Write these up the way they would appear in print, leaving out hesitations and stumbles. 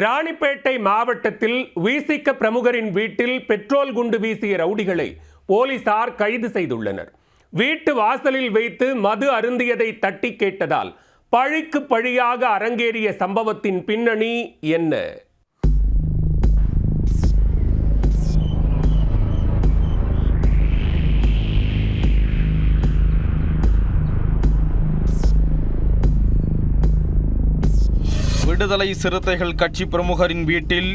ராணிப்பேட்டை மாவட்டத்தில் விசிக பிரமுகரின் வீட்டில் பெட்ரோல் குண்டு வீசிய ரவுடிகளை போலீசார் கைது செய்துள்ளனர். வீட்டு வாசலில் வைத்து மது அருந்தியதை தட்டி கேட்டதால் பழிக்கு பழியாக அரங்கேறிய சம்பவத்தின் பின்னணி என்ன? விடுதலை சிறுத்தைகள் கட்சி பிரமுகரின் வீட்டில்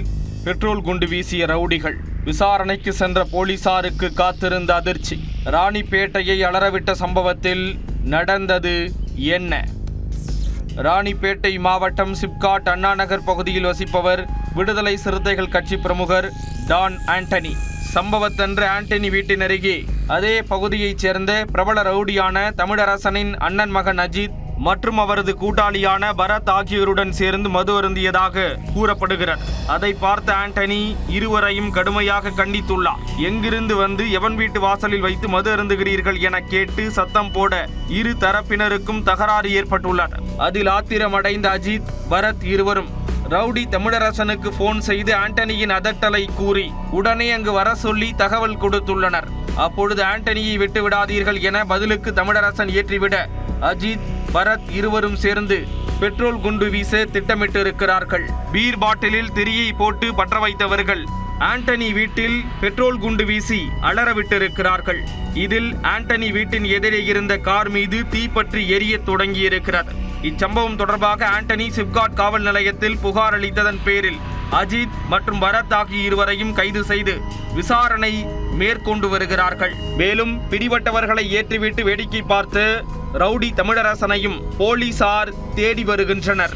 பெட்ரோல் குண்டு வீசிய ரவுடிகள். விசாரணைக்கு சென்ற போலீசாருக்கு காத்திருந்த அதிர்ச்சி. ராணிப்பேட்டையை அலறவிட்ட சம்பவத்தில் நடந்தது என்ன? ராணிப்பேட்டை மாவட்டம் சிப்காட் அண்ணாநகர் பகுதியில் வசிப்பவர் விடுதலை சிறுத்தைகள் கட்சி பிரமுகர் டான் ஆண்டனி. சம்பவத்தன்று ஆண்டனி வீட்டின் அருகே அதே பகுதியைச் சேர்ந்த பிரபல ரவுடியான தமிழரசனின் அண்ணன் மகன் அஜித் மற்றும் அவரது கூட்டாளியான பரத் ஆகியோருடன் சேர்ந்து மது அருந்தியதாக கூறப்படுகிறது. அதை பார்த்த ஆண்டனி இருவரையும் கடுமையாக கண்டித்துள்ளார். எங்கிருந்து வந்து எவன் வீட்டு வாசலில் வைத்து மது அருந்துகிறீர்கள் என கேட்டு சத்தம் போட இரு தரப்பினருக்கும் தகராறு ஏற்பட்டுள்ளது. அதில் ஆத்திரமடைந்த அஜித், பரத் இருவரும் ரவுடி தமிழரசனுக்கு போன் செய்து ஆண்டனியின் அதட்டலை கூறி உடனே அங்கு வர சொல்லி தகவல் கொடுத்துள்ளனர். அப்பொழுது ஆண்டனியை விட்டு விடாதீர்கள் என பதிலுக்கு தமிழரசன் ஏற்றிவிட அஜித், பரத் இருவரும் சேர்ந்து பெட்ரோல் குண்டு வீச திட்டமிட்டிருக்கிறார்கள். பீர் பாட்டிலில் திரியை போட்டு பற்ற வைத்தவர்கள் ஆண்டனி வீட்டில் பெட்ரோல் குண்டு வீசி அலறவிட்டிருக்கிறார்கள். இதில் ஆண்டனி வீட்டின் எதிரே இருந்த கார் மீது தீப்பற்றி எரிய தொடங்கியிருக்கிறது. இச்சம்பவம் தொடர்பாக ஆண்டனி சிப்காட் காவல் நிலையத்தில் புகார் அளித்ததன் பேரில் அஜித் மற்றும் பரத் ஆகிய இருவரையும் கைது செய்து விசாரணை மேற்கொண்டு வருகிறார்கள். மேலும் பிடிபட்டவர்களை ஏற்றிவிட்டு வேடிக்கை பார்த்து ரவுடி தமிழரசனையும் போலீசார் தேடி வருகின்றனர்.